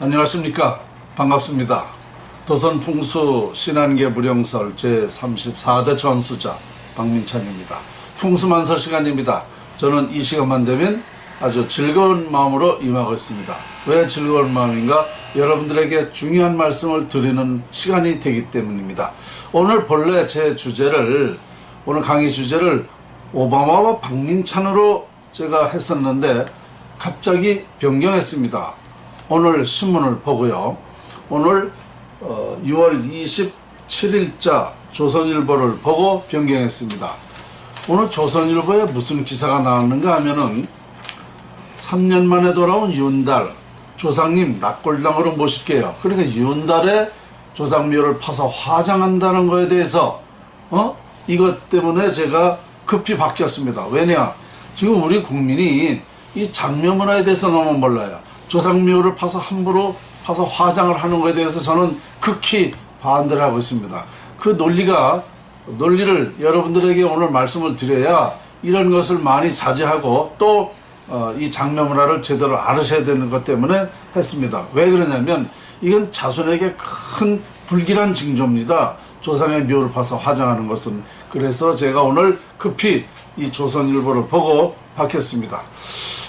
안녕하십니까. 반갑습니다. 도선풍수 신안계 무령설 제34대 전수자 박민찬입니다. 풍수만설 시간입니다. 저는 이 시간만 되면 아주 즐거운 마음으로 임하고 있습니다. 왜 즐거운 마음인가? 여러분들에게 중요한 말씀을 드리는 시간이 되기 때문입니다. 오늘 본래 제 주제를, 오늘 강의 주제를 오바마와 박민찬으로 제가 했었는데 갑자기 변경했습니다. 오늘 신문을 보고요. 오늘 6월 27일자 조선일보를 보고 변경했습니다. 오늘 조선일보에 무슨 기사가 나왔는가 하면은 3년 만에 돌아온 윤달 조상님 낙골당으로 모실게요. 그러니까 윤달의 조상묘를 파서 화장한다는 거에 대해서 이것 때문에 제가 급히 바뀌었습니다. 왜냐? 지금 우리 국민이 이 장묘 문화에 대해서 너무 몰라요. 조상묘를 파서 함부로 파서 화장을 하는 것에 대해서 저는 극히 반대를 하고 있습니다. 그 논리를 여러분들에게 오늘 말씀을 드려야 이런 것을 많이 자제하고 또 이 장묘 문화를 제대로 알으셔야 되는 것 때문에 했습니다. 왜 그러냐면 이건 자손에게 큰 불길한 징조입니다. 조상의 묘를 파서 화장하는 것은. 그래서 제가 오늘 급히 이 조선일보를 보고 바뀌었습니다.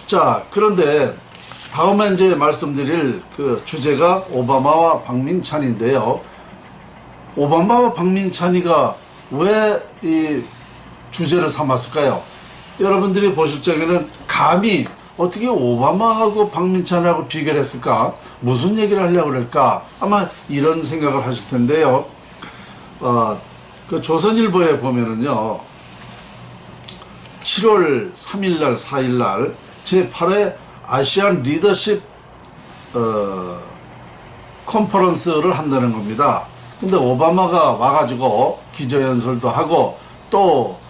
자, 그런데 다음에 이제 말씀드릴 그 주제가 오바마와 박민찬인데요. 오바마와 박민찬이가 왜 이 주제를 삼았을까요? 여러분들이 보실 적에는 감히 어떻게 오바마하고 박민찬하고 비교를 했을까? 무슨 얘기를 하려고 그럴까? 아마 이런 생각을 하실 텐데요. 그 조선일보에 보면은요, 7월 3일날 4일날 제8회 아시안 리더십 컨퍼런스를 한다는 겁니다. 근데 오바마가 와가지고 기자연설도 하고 또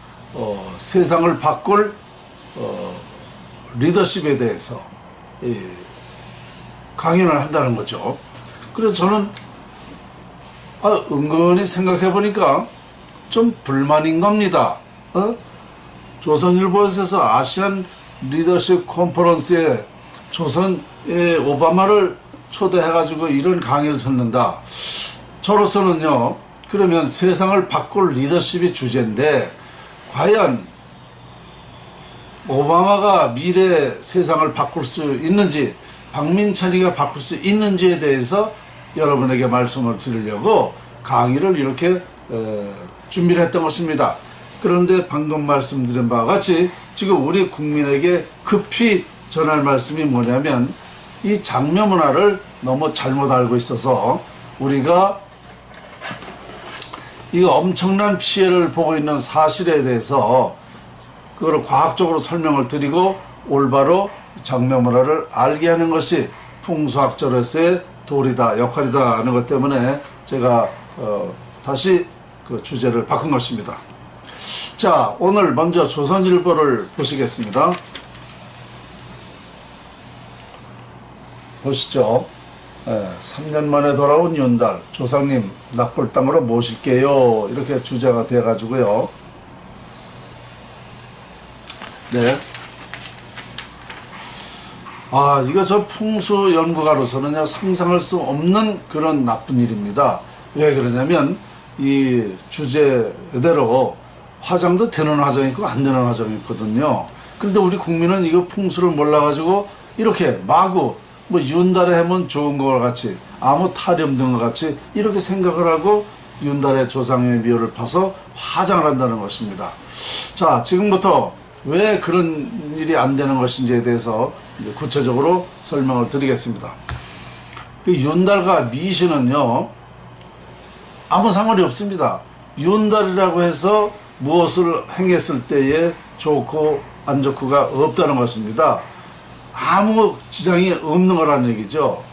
세상을 바꿀 리더십에 대해서 강연을 한다는 거죠. 그래서 저는 은근히 생각해 보니까 좀 불만인 겁니다. 조선일보에서 아시안 리더십 컨퍼런스에 조선의 오바마를 초대해가지고 이런 강의를 듣는다. 저로서는요, 그러면 세상을 바꿀 리더십이 주제인데 과연 오바마가 미래 세상을 바꿀 수 있는지, 박민찬이가 바꿀 수 있는지에 대해서 여러분에게 말씀을 드리려고 강의를 이렇게 준비를 했던 것입니다. 그런데 방금 말씀드린 바와 같이 지금 우리 국민에게 급히 전할 말씀이 뭐냐면 이 장묘 문화를 너무 잘못 알고 있어서 우리가 이 엄청난 피해를 보고 있는 사실에 대해서 그걸 과학적으로 설명을 드리고 올바로 장묘 문화를 알게 하는 것이 풍수학자로서의 도리다, 역할이다 하는 것 때문에 제가 다시 그 주제를 바꾼 것입니다. 자, 오늘 먼저 조선일보를 보시겠습니다. 보시죠. 3년 만에 돌아온 윤달 조상님 낙골당으로 모실게요. 이렇게 주제가 돼 가지고요. 네. 이거 저 풍수 연구가로서는요, 상상할 수 없는 그런 나쁜 일입니다. 왜 그러냐면 이 주제대로 화장도 되는 화장이 있고 안 되는 화장이 있거든요. 그런데 우리 국민은 이거 풍수를 몰라가지고 이렇게 마구 뭐 윤달에 하면 좋은 것 같이 아무 탈이 없는 것 같이 이렇게 생각을 하고 윤달의 조상의 묘를 파서 화장을 한다는 것입니다. 자, 지금부터 왜 그런 일이 안 되는 것인지에 대해서 구체적으로 설명을 드리겠습니다. 그 윤달과 미신은요, 아무 상관이 없습니다. 윤달이라고 해서 무엇을 행했을 때에 좋고 안 좋고가 없다는 것입니다. 아무 지장이 없는 거라는 얘기죠.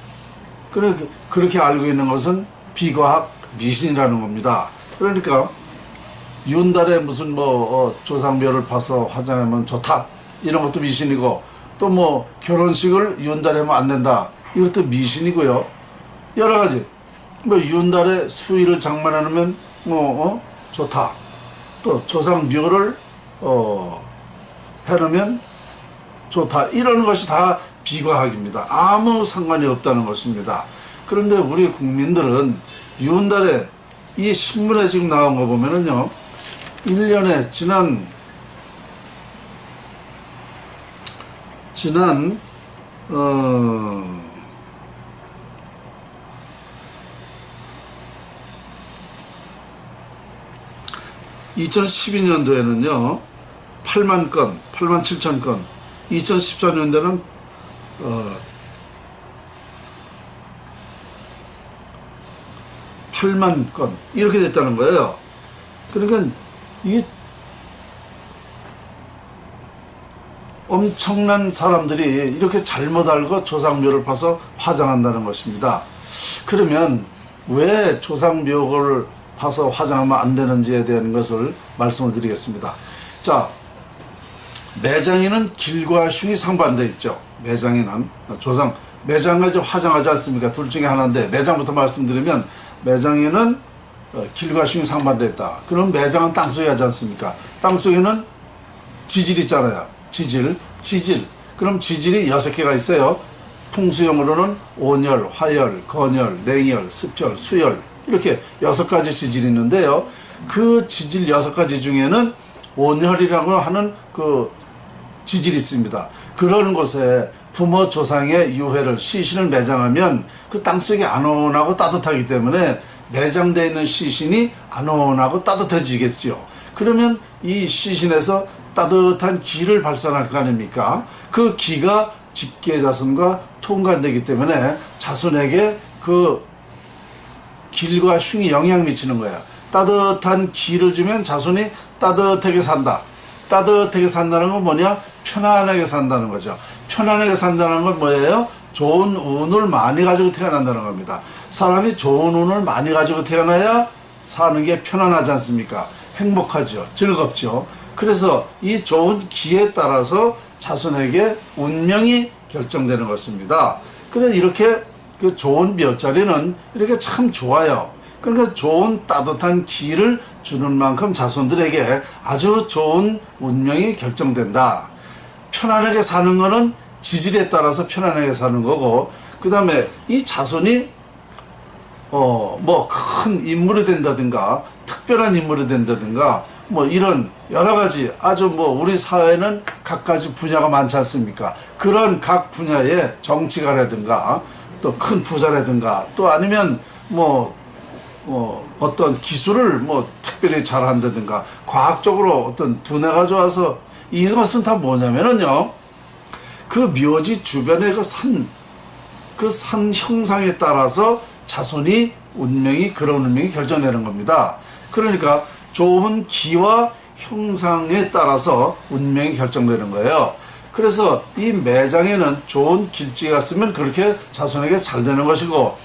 그렇게 알고 있는 것은 비과학 미신이라는 겁니다. 그러니까 윤달에 무슨 조상묘를 파서 화장하면 좋다 이런 것도 미신이고, 또 뭐 결혼식을 윤달에 하면 안 된다 이것도 미신이고요. 여러 가지 윤달에 수의를 장만하면 좋다, 또 조상묘를 해놓으면 좋다, 이런 것이 다 비과학입니다. 아무 상관이 없다는 것입니다. 그런데 우리 국민들은 이달에 이 신문에 지금 나온 거 보면은요, 1년에 지난 2012년도에는요 8만 건, 8만 7천 건, 2014년도에는 8만 건 이렇게 됐다는 거예요. 그러니까 이 엄청난 사람들이 이렇게 잘못 알고 조상묘를 파서 화장한다는 것입니다. 그러면 왜 조상묘를 파서 화장하면 안 되는지에 대한 것을 말씀을 드리겠습니다. 자, 매장에는 길과 흉이 상반되어 있죠. 매장에는 매장과 화장하지 않습니까? 둘 중에 하나인데, 매장부터 말씀드리면, 매장에는 길과 흉이 상반되어 있다. 그럼 매장은 땅속에 하지 않습니까? 땅속에는 지질 있잖아요. 지질. 그럼 지질이 6개가 있어요. 풍수용으로는 온열, 화열, 건열, 냉열, 습열, 수열, 이렇게 6가지 지질이 있는데요. 그 지질 6가지 중에는 온열이라고 하는 그 지질이 있습니다. 그런 곳에 부모 조상의 유해를, 시신을 매장하면 그 땅속이 안온하고 따뜻하기 때문에 매장되어 있는 시신이 안온하고 따뜻해지겠죠. 그러면 이 시신에서 따뜻한 기를 발산할 거 아닙니까? 그 기가 직계자손과 통관되기 때문에 자손에게 그 길과 흉이 영향 미치는 거야. 따뜻한 기를 주면 자손이 따뜻하게 산다. 따뜻하게 산다는 건 뭐냐? 편안하게 산다는 거죠. 편안하게 산다는 건 뭐예요? 좋은 운을 많이 가지고 태어난다는 겁니다. 사람이 좋은 운을 많이 가지고 태어나야 사는 게 편안하지 않습니까? 행복하죠. 즐겁죠. 그래서 이 좋은 기에 따라서 자손에게 운명이 결정되는 것입니다. 그래서 이렇게 그 좋은 묘자리는 이렇게 참 좋아요. 그러니까 좋은 따뜻한 기를 주는 만큼 자손들에게 아주 좋은 운명이 결정된다. 편안하게 사는 거는 지질에 따라서 편안하게 사는 거고, 그 다음에 이 자손이 뭐 큰 인물이 된다든가 특별한 인물이 된다든가 뭐 이런 여러 가지 아주 뭐 우리 사회는 각가지 분야가 많지 않습니까? 그런 각 분야의 정치가라든가 또 큰 부자라든가 또 아니면 뭐 어떤 기술을 뭐 특별히 잘한다든가 과학적으로 어떤 두뇌가 좋아서, 이것은 다 뭐냐면은요, 그 묘지 주변의 그 산 형상에 따라서 자손이 그런 운명이 결정되는 겁니다. 그러니까 좋은 기와 형상에 따라서 운명이 결정되는 거예요. 그래서 이 매장에는 좋은 길지가 쓰면 그렇게 자손에게 잘 되는 것이고,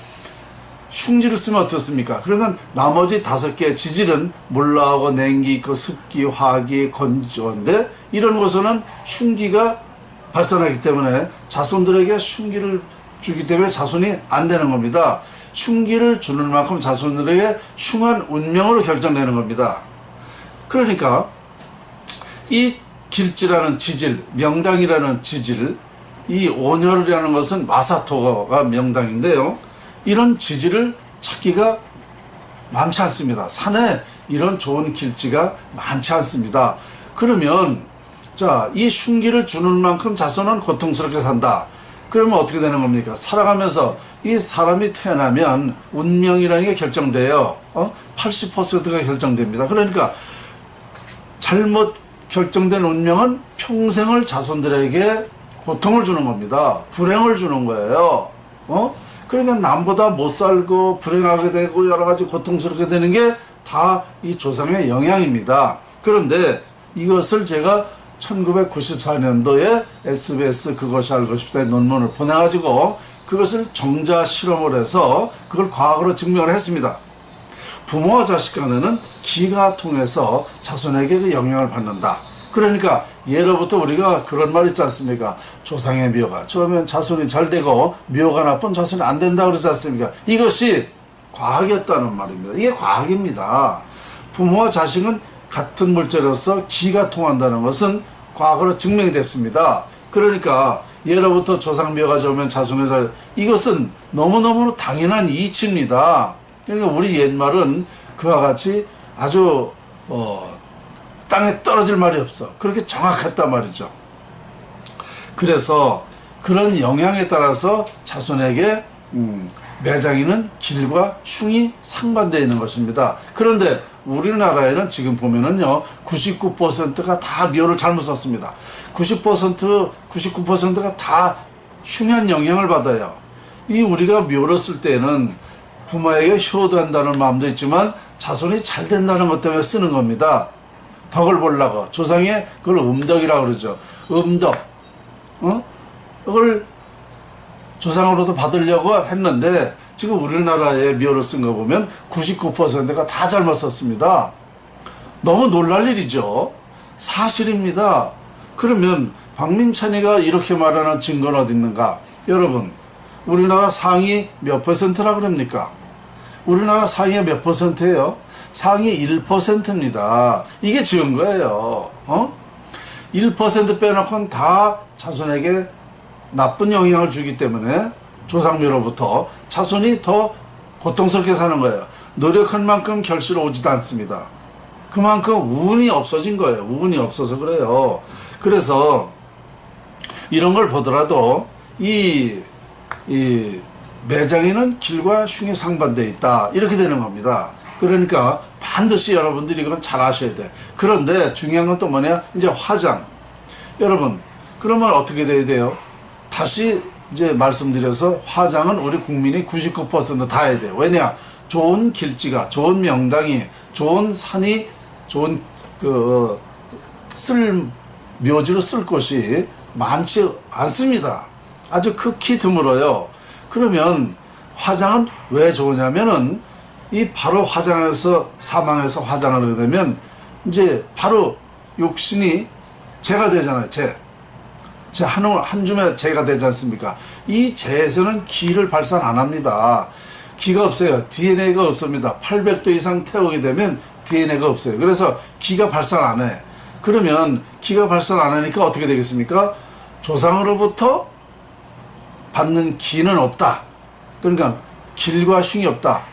흉지를 쓰면 어떻습니까? 그러면 나머지 5개의 지질은 물나오고 냉기 있고 습기, 화기, 건조인데, 이런 곳에는 흉기가 발산하기 때문에 자손들에게 흉기를 주기 때문에 자손이 안 되는 겁니다. 흉기를 주는 만큼 자손들에게 흉한 운명으로 결정되는 겁니다. 그러니까 이 길지라는 지질, 명당이라는 지질, 이 온열이라는 것은 마사토가 명당인데요, 이런 지질을 찾기가 많지 않습니다. 산에 이런 좋은 길지가 많지 않습니다. 그러면 자, 이 흉기를 주는 만큼 자손은 고통스럽게 산다. 그러면 어떻게 되는 겁니까? 살아가면서 이 사람이 태어나면 운명이라는 게 결정돼요. 80%가 결정됩니다. 그러니까 잘못 결정된 운명은 평생을 자손들에게 고통을 주는 겁니다. 불행을 주는 거예요. 그러니까 남보다 못 살고 불행하게 되고 여러 가지 고통스럽게 되는 게 다 이 조상의 영향입니다. 그런데 이것을 제가 1994년도에 SBS 그것이 알고 싶다의 논문을 보내가지고 그것을 정자 실험을 해서 그걸 과학으로 증명을 했습니다. 부모와 자식 간에는 기가 통해서 자손에게 그 영향을 받는다. 그러니까 예로부터 우리가 그런 말 있지 않습니까? 조상의 묘가 좋으면 자손이 잘 되고 묘가 나쁜 자손이 안 된다 그러지 않습니까? 이것이 과학이었다는 말입니다. 이게 과학입니다. 부모와 자식은 같은 물질로서 기가 통한다는 것은 과학으로 증명이 됐습니다. 그러니까 예로부터 조상묘가 좋으면 자손이 잘, 이것은 너무너무 당연한 이치입니다. 그러니까 우리 옛말은 그와 같이 아주 땅에 떨어질 말이 없어. 그렇게 정확했단 말이죠. 그래서 그런 영향에 따라서 자손에게 매장이는 길과 흉이 상반되어 있는 것입니다. 그런데 우리나라에는 지금 보면은요 99%가 다 묘를 잘못 썼습니다. 99%가 다 흉한 영향을 받아요. 이 우리가 묘를 쓸 때는 부모에게 효도한다는 마음도 있지만 자손이 잘 된다는 것 때문에 쓰는 겁니다. 덕을 보려고. 조상의 그걸 음덕이라고 그러죠. 음덕. 그걸 조상으로도 받으려고 했는데 지금 우리나라에 묘를 쓴 거 보면 99%가 다 잘못 썼습니다. 너무 놀랄 일이죠. 사실입니다. 그러면 박민찬이가 이렇게 말하는 증거는 어디 있는가? 여러분, 우리나라 상위 몇 퍼센트라 그럽니까? 우리나라 상위가 몇 퍼센트예요? 상위 1%입니다. 이게 증거예요. 1% 빼놓고는 다 자손에게 나쁜 영향을 주기 때문에 조상묘로부터 자손이 더 고통스럽게 사는 거예요. 노력한 만큼 결실 오지도 않습니다. 그만큼 운이 없어진 거예요. 운이 없어서 그래요. 그래서 이런 걸 보더라도 이 매장에는 길과 흉이 상반되어 있다. 이렇게 되는 겁니다. 그러니까 반드시 여러분들이 이건 잘 아셔야 돼. 그런데 중요한 건 또 뭐냐? 이제 화장. 여러분, 그러면 어떻게 돼야 돼요? 다시 이제 말씀드려서 화장은 우리 국민이 99% 다 해야 돼요. 왜냐? 좋은 길지가, 좋은 명당이, 좋은 산이, 좋은 묘지로 쓸 곳이 많지 않습니다. 아주 극히 드물어요. 그러면 화장은 왜 좋으냐면은 이 바로 화장해서 사망해서 화장을 하게 되면 이제 바로 육신이 재가 되잖아요. 재 한 줌에 재가 되지 않습니까? 이 재에서는 기를 발산 안 합니다. 기가 없어요. DNA가 없습니다. 800도 이상 태우게 되면 DNA가 없어요. 그래서 기가 발산 안 해. 그러면 기가 발산 안 하니까 어떻게 되겠습니까? 조상으로부터 받는 기는 없다. 그러니까 길과 흉이 없다.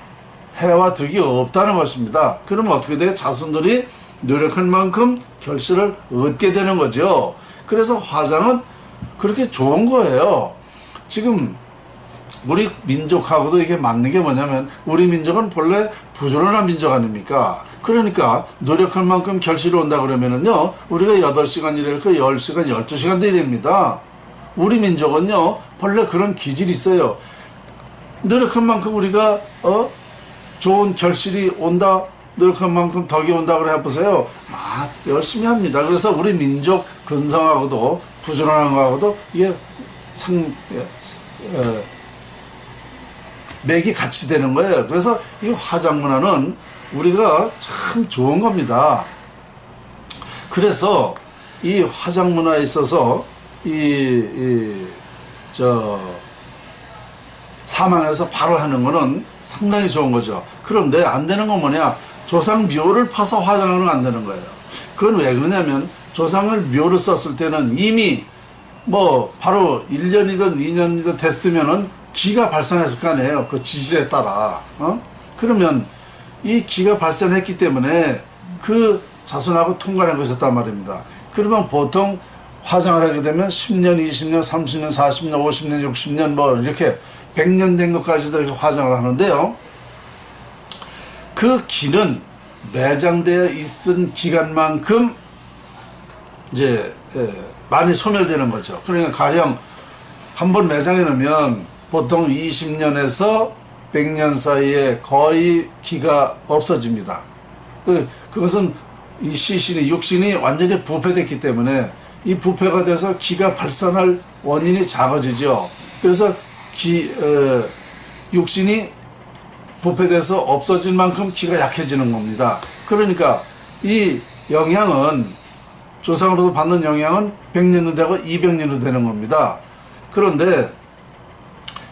해와 득이 없다는 것입니다. 그러면 어떻게 돼요? 자손들이 노력한 만큼 결실을 얻게 되는 거죠. 그래서 화장은 그렇게 좋은 거예요. 지금 우리 민족하고도 이게 맞는 게 뭐냐면 우리 민족은 본래 부지런한 민족 아닙니까? 그러니까 노력할 만큼 결실이 온다 그러면은요 우리가 8시간 일할 거 10시간, 12시간도 일합니다. 우리 민족은요 본래 그런 기질이 있어요. 노력한 만큼 우리가 좋은 결실이 온다, 노력한 만큼 덕이 온다 그래 보세요. 열심히 합니다. 그래서 우리 민족 근성하고도 부지런한 거하고도 이게 맥이 같이 되는 거예요. 그래서 이 화장 문화는 우리가 참 좋은 겁니다. 그래서 이 화장 문화에 있어서 사망해서 바로 하는 거는 상당히 좋은 거죠. 그런데 안 되는 건 뭐냐? 조상 묘를 파서 화장하는 건 안 되는 거예요. 그건 왜 그러냐면 조상을 묘를 썼을 때는 이미 뭐 바로 1년이든 2년이든 됐으면은 기가 발산했을 거 아니에요. 그 지질에 따라. 그러면 이 기가 발산했기 때문에 그 자손하고 통관한 것이었단 말입니다. 그러면 보통 화장을 하게 되면 10년, 20년, 30년, 40년, 50년, 60년 뭐 이렇게 100년 된 것까지도 이렇게 화장을 하는데요. 그 기는 매장되어 있은 기간만큼 이제 많이 소멸되는 거죠. 그러니까 가령 한번 매장해 놓으면 보통 20년에서 100년 사이에 거의 기가 없어집니다. 그것은 이 시신이, 육신이 완전히 부패됐기 때문에 이 부패가 돼서 기가 발산할 원인이 작아지죠. 그래서 육신이 부패돼서 없어진 만큼 기가 약해지는 겁니다. 그러니까 이 영향은 조상으로도 받는 영향은 100년도 되고 200년도 되는 겁니다. 그런데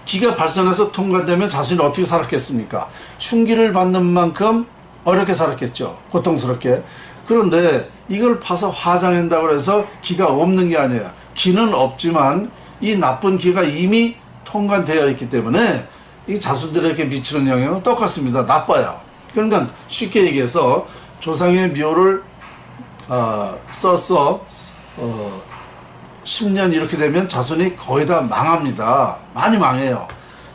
기가 발산해서 통과되면 자신이 어떻게 살았겠습니까? 흉기를 받는 만큼 어렵게 살았겠죠. 고통스럽게. 그런데 이걸 파서 화장한다고 해서 기가 없는 게 아니에요. 기는 없지만 이 나쁜 기가 이미 통관되어 있기 때문에 이 자손들에게 미치는 영향은 똑같습니다. 나빠요. 그러니까 쉽게 얘기해서 조상의 묘를 써서 10년 이렇게 되면 자손이 거의 다 망합니다. 많이 망해요.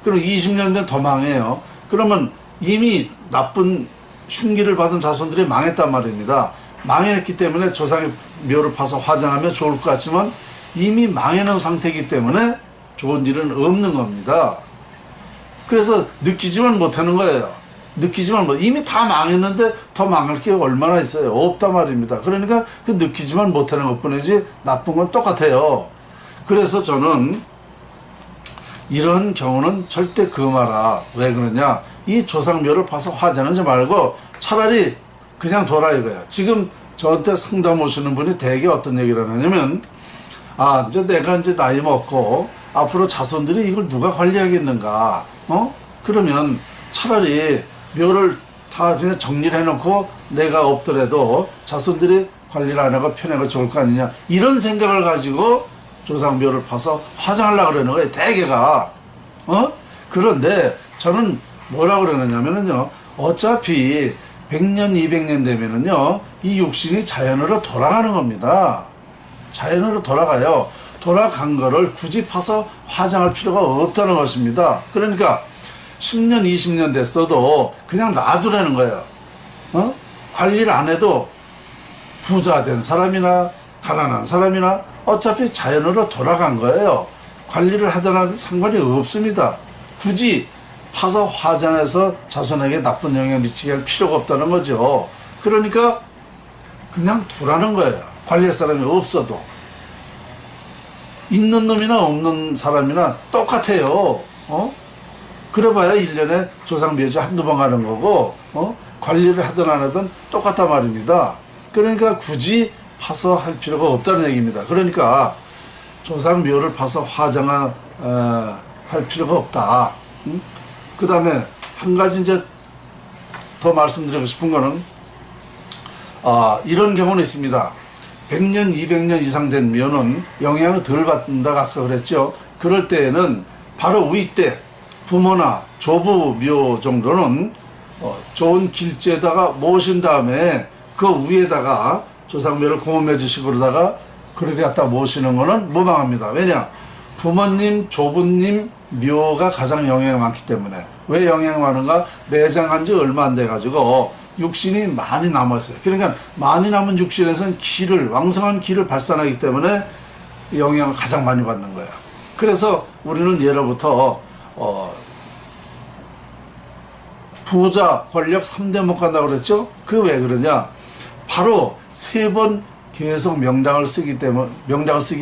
그럼 20년 되면 더 망해요. 그러면 이미 나쁜 흉기를 받은 자손들이 망했단 말입니다. 망했기 때문에 조상의 묘를 파서 화장하면 좋을 것 같지만 이미 망해놓은 상태이기 때문에 좋은 일은 없는 겁니다. 그래서 느끼지만 못하는 거예요. 이미 다 망했는데 더 망할 게 얼마나 있어요. 없단 말입니다. 그러니까 그 느끼지만 못하는 것뿐이지 나쁜 건 똑같아요. 그래서 저는 이런 경우는 절대 금하라. 왜 그러냐, 이 조상묘를 파서 화장하지 말고 차라리 그냥 둬라 이거야. 지금 저한테 상담 오시는 분이 대개 어떤 얘기를 하냐면, 이제 내가 이제 나이 먹고 앞으로 자손들이 이걸 누가 관리하겠는가, 그러면 차라리 묘를 다 그냥 정리를 해놓고 내가 없더라도 자손들이 관리를 안 하고 편하고 좋을 거 아니냐, 이런 생각을 가지고 조상묘를 파서 화장하려고 그러는 거예요, 대개가. 그런데 저는 뭐라고 그러느냐면요, 어차피 100년, 200년 되면은요, 이 육신이 자연으로 돌아가는 겁니다. 자연으로 돌아가요. 돌아간 거를 굳이 파서 화장할 필요가 없다는 것입니다. 그러니까 10년, 20년 됐어도 그냥 놔두라는 거예요. 관리를 안 해도 부자 된 사람이나 가난한 사람이나 어차피 자연으로 돌아간 거예요. 관리를 하든 안 하든 상관이 없습니다. 굳이 파서 화장해서 자손에게 나쁜 영향을 미치게 할 필요가 없다는 거죠. 그러니까 그냥 두라는 거예요. 관리할 사람이 없어도. 있는 놈이나 없는 사람이나 똑같아요. 그래봐야 1년에 조상묘지 한두 번 가는 거고, 관리를 하든 안 하든 똑같단 말입니다. 그러니까 굳이 파서 할 필요가 없다는 얘기입니다. 그러니까 조상묘를 파서 화장할 필요가 없다. 그 다음에 한 가지 이제 더 말씀드리고 싶은 거는, 이런 경우는 있습니다. 100년, 200년 이상 된 묘는 영향을 덜 받는다고 아까 그랬죠. 그럴 때에는 바로 위 때 부모나 조부 묘 정도는 좋은 길재에다가 모신 다음에 그 위에다가 조상묘를 고모매주식으로다가 그렇게 갖다 모시는 거는 무방합니다. 왜냐? 부모님, 조부님 묘가 가장 영향이 많기 때문에. 왜 영향이 많은가? 매장한 지 얼마 안 돼 가지고 육신이 많이 남았어요. 그러니까 많이 남은 육신에서는 왕성한 기를 발산하기 때문에 영향을 가장 많이 받는 거예요. 그래서 우리는 예로부터 부자, 권력 3대 못 간다고 그랬죠? 그 왜 그러냐? 바로 3번 계속 명당을 쓰기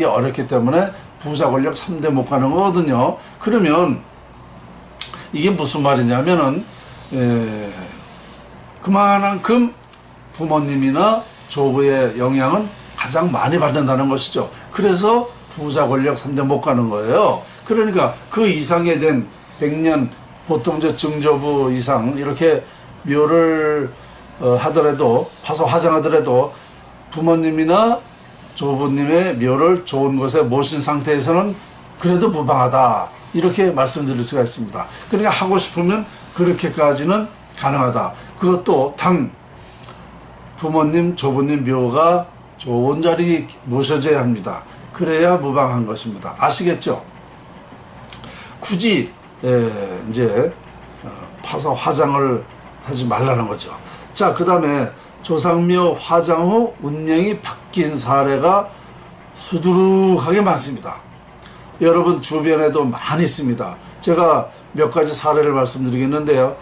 어렵기 때문에 부자, 권력 3대 못 가는 거거든요. 그러면 이게 무슨 말이냐면은, 그만큼 부모님이나 조부의 영향은 가장 많이 받는다는 것이죠. 그래서 부자, 권력 3대 못 가는 거예요. 그러니까 그 이상에 된 100년, 보통 이제 증조부 이상 이렇게 묘를 하더라도, 파서 화장하더라도 부모님이나 조부님의 묘를 좋은 곳에 모신 상태에서는 그래도 무방하다, 이렇게 말씀드릴 수가 있습니다. 그러니까 하고 싶으면 그렇게까지는 가능하다. 그것도 단 부모님, 조부님 묘가 좋은 자리에 모셔져야 합니다. 그래야 무방한 것입니다. 아시겠죠? 굳이 이제 파서 화장을 하지 말라는 거죠. 자, 그 다음에 조상묘 화장 후 운명이 바뀐 사례가 수두룩하게 많습니다. 여러분 주변에도 많이 있습니다. 제가 몇 가지 사례를 말씀드리겠는데요.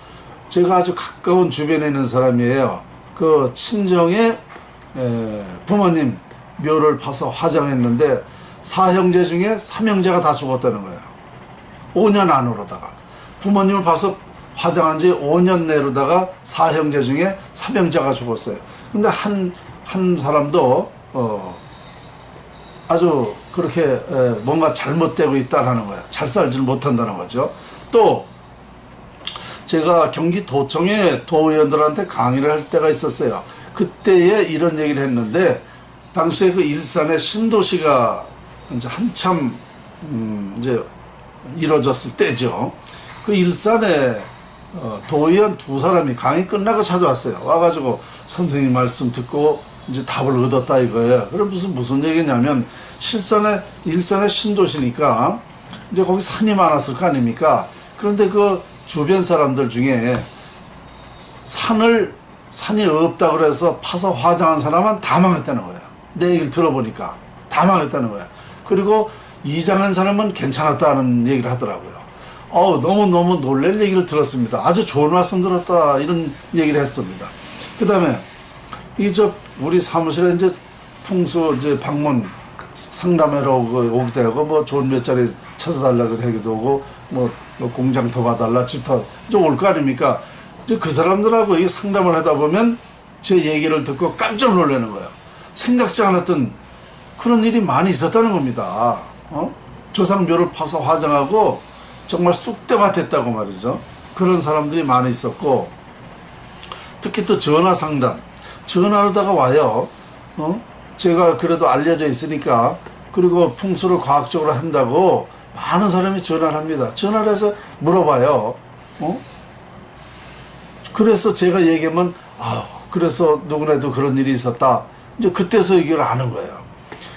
제가 아주 가까운 주변에 있는 사람이에요. 그 친정의 부모님 묘를 파서 화장했는데 4형제 중에 3형제가 다 죽었다는 거예요. 5년 안으로다가. 부모님을 봐서 화장한 지 5년 내로다가 4형제 중에 3형제가 죽었어요. 근데 한 사람도 아주 그렇게 뭔가 잘못되고 있다라는 거예요. 잘 살지 못한다는 거죠. 또 제가 경기도청에 도의원들한테 강의를 할 때가 있었어요. 그때에 이런 얘기를 했는데, 당시에 그 일산에 신도시가 이제 한참 이제 이루어졌을 때죠. 그 일산에 도의원 두 사람이 강의 끝나고 찾아왔어요. 와가지고 선생님 말씀 듣고 이제 답을 얻었다 이거예요. 그럼 무슨 얘기냐면 일산의 신도시니까 이제 거기 산이 많았을 거 아닙니까? 그런데 그 주변 사람들 중에 산이 없다 그래서 파서 화장한 사람은 다 망했다는 거야. 내 얘기를 들어보니까 다 망했다는 거야. 그리고 이장한 사람은 괜찮았다는 얘기를 하더라고요. 너무너무 놀랄 얘기를 들었습니다. 아주 좋은 말씀 들었다 이런 얘기를 했습니다. 그 다음에 우리 사무실에 이제 풍수 이제 방문 상담회로 오기도 하고 뭐 좋은 몇 자리 찾아달라고 하기도 하고 뭐 공장 더 봐달라 집 더 이제 올 거 아닙니까? 이제 그 사람들하고 이 상담을 하다 보면 제 얘기를 듣고 깜짝 놀라는 거예요. 생각지 않았던 그런 일이 많이 있었다는 겁니다. 조상묘를 파서 화장하고 정말 쑥대밭 했다고 말이죠. 그런 사람들이 많이 있었고, 특히 또 전화 상담, 전화하다가 와요. 제가 그래도 알려져 있으니까, 그리고 풍수를 과학적으로 한다고 많은 사람이 전화를 합니다. 전화를 해서 물어봐요. 그래서 제가 얘기하면 그래서 누구나도 그런 일이 있었다. 이제 그때서 이걸 아는 거예요.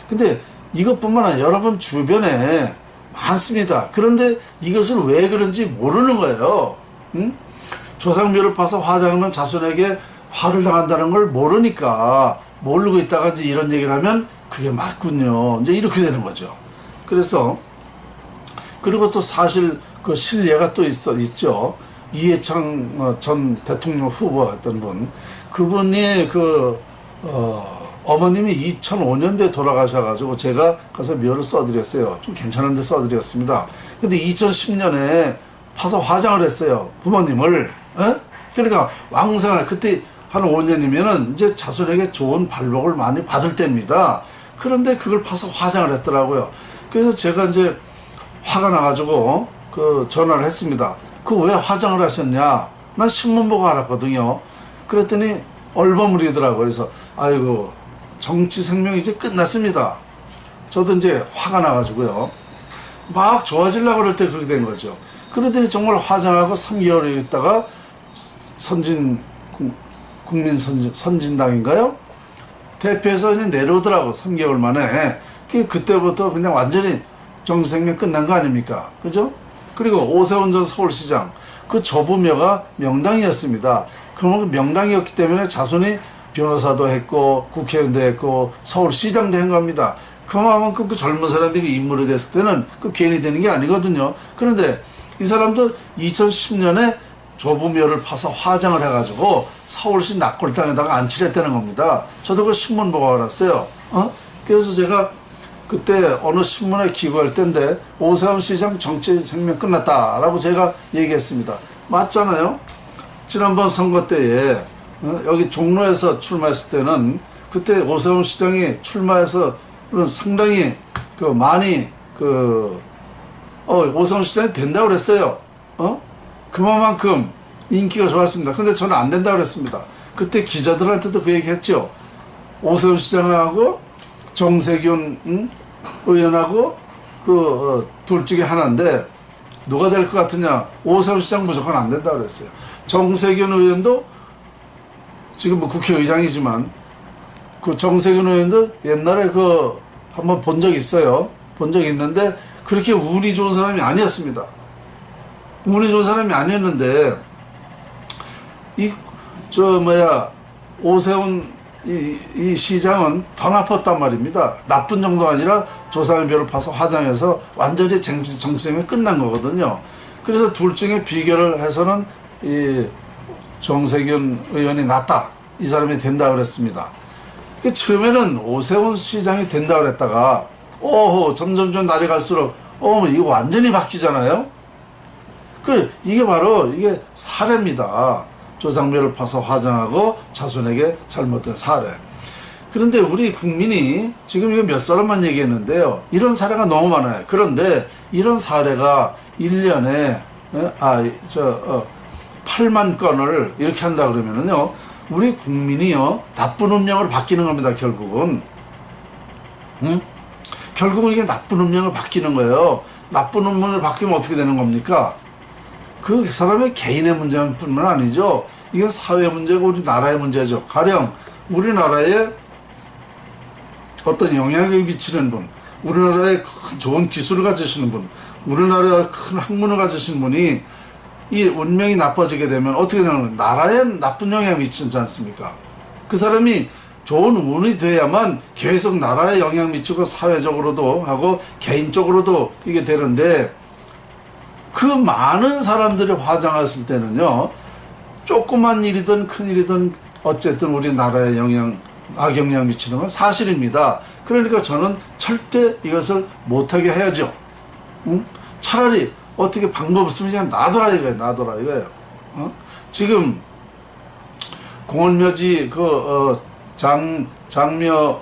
근데 이것뿐만 아니라 여러분 주변에 많습니다. 그런데 이것을 왜 그런지 모르는 거예요. 조상묘를 파서 화장하면 자손에게 화를 당한다는 걸 모르니까, 모르고 있다가 이제 이런 얘기를 하면 그게 맞군요. 이제 이렇게 되는 거죠. 그래서 그리고 또 사실 그 실례가 또 있죠. 이해창 전 대통령 후보였던 분, 그분이 어머님이 2005년도에 돌아가셔가지고 제가 가서 묘를 써드렸어요. 좀 괜찮은데 써드렸습니다. 근데 2010년에 파서 화장을 했어요. 부모님을. 그러니까 왕성하게, 그때 한 5년이면은 이제 자손에게 좋은 발복을 많이 받을 때입니다. 그런데 그걸 파서 화장을 했더라고요. 그래서 제가 이제 화가 나가지고 전화를 했습니다. 왜 화장을 하셨냐? 난 신문 보고 알았거든요. 그랬더니 얼버무리더라고요. 그래서 아이고, 정치 생명이 이제 끝났습니다. 저도 이제 화가 나가지고요. 막 좋아지려고 그럴 때 그렇게 된 거죠. 그러더니 정말 화장하고 3개월 있다가 국민선진당인가요? 대표에서 그냥 내려오더라고, 3개월 만에. 그때부터 그냥 완전히 정치 생명 끝난 거 아닙니까? 그죠? 그리고 오세훈 전 서울시장, 그 조부묘가 명당이었습니다. 그러면 명당이었기 때문에 자손이 변호사도 했고 국회의원도 했고 서울시장도 한 겁니다. 그만큼 그 젊은 사람들이 인물이 됐을 때는 괜히 되는 게 아니거든요. 그런데 이 사람도 2010년에 조부묘를 파서 화장을 해가지고 서울시 낙골당에다가 안치를 했다는 겁니다. 저도 그 신문 보고 알았어요. 그래서 제가 그때 어느 신문에 기고할 때인데 오세훈 시장 정치 생명 끝났다라고 제가 얘기했습니다. 맞잖아요. 지난번 선거 때에 여기 종로에서 출마했을 때는 그때 오세훈 시장이 출마해서 상당히 많이 오세훈 시장이 된다고 그랬어요. 그만큼 인기가 좋았습니다. 근데 저는 안 된다고 그랬습니다. 그때 기자들한테도 그 얘기 했죠. 오세훈 시장하고 정세균 의원하고 둘 중에 하나인데 누가 될 것 같으냐? 오세훈 시장 무조건 안 된다고 그랬어요. 정세균 의원도 지금 국회의장이지만 그 정세균 의원도 옛날에 한번 본 적이 있어요. 본 적이 있는데 그렇게 운이 좋은 사람이 아니었습니다. 운이 좋은 사람이 아니었는데 오세훈 이 시장은 더 나빴단 말입니다. 나쁜 정도가 아니라 조상의 묘를 파서 화장해서 완전히 정치생명이 끝난 거거든요. 그래서 둘 중에 비교를 해서는 이 정세균 의원이 낫다, 이 사람이 된다 그랬습니다. 처음에는 오세훈 시장이 된다 그랬다가 점점점 날이 갈수록 이거 완전히 바뀌잖아요. 이게 바로 사례입니다. 조상묘를 파서 화장하고 자손에게 잘못된 사례. 그런데 우리 국민이 지금 이거 몇 사람만 얘기했는데요. 이런 사례가 너무 많아요. 그런데 이런 사례가 1년에 8만 건을 이렇게 한다 그러면은요, 우리 국민이요, 나쁜 운명으로 바뀌는 겁니다, 결국은. 결국은 이게 나쁜 운명을 바뀌는 거예요. 나쁜 운명을 바뀌면 어떻게 되는 겁니까? 그 사람의 개인의 문제뿐만 아니죠. 이건 사회 문제고 우리나라의 문제죠. 가령 우리나라에 어떤 영향을 미치는 분, 우리나라에 큰 좋은 기술을 가지시는 분, 우리나라에 큰 학문을 가지신 분이 이 운명이 나빠지게 되면 어떻게 되는 거예요? 나라에 나쁜 영향을 미치지 않습니까? 그 사람이 좋은 운이 돼야만 계속 나라에 영향 미치고 사회적으로도 하고 개인적으로도 이게 되는데, 그 많은 사람들이 화장했을 때는요, 조그만 일이든 큰 일이든 어쨌든 우리나라에 악영향 미치는 건 사실입니다. 그러니까 저는 절대 이것을 못하게 해야죠. 응? 차라리 어떻게 방법 없으면 그냥 놔둬라 이거예요. 놔둬라 이거예요. 지금 공원묘지 장묘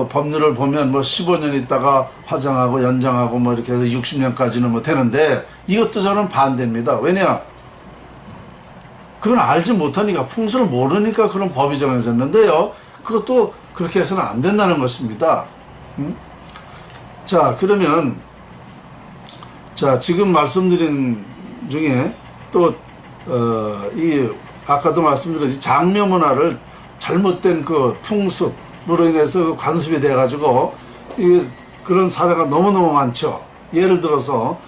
법률을 보면 뭐 15년 있다가 화장하고 연장하고 뭐 이렇게 해서 60년까지는 뭐 되는데, 이것도 저는 반대입니다. 왜냐? 그건 알지 못하니까, 풍수를 모르니까 그런 법이 정해졌는데요. 그것도 그렇게 해서는 안 된다는 것입니다. 자, 그러면 지금 말씀드린 중에 또 아까도 말씀드렸지, 장묘 문화를 잘못된 그 풍습으로 인해서 관습이 돼가지고 그런 사례가 너무너무 많죠. 예를 들어서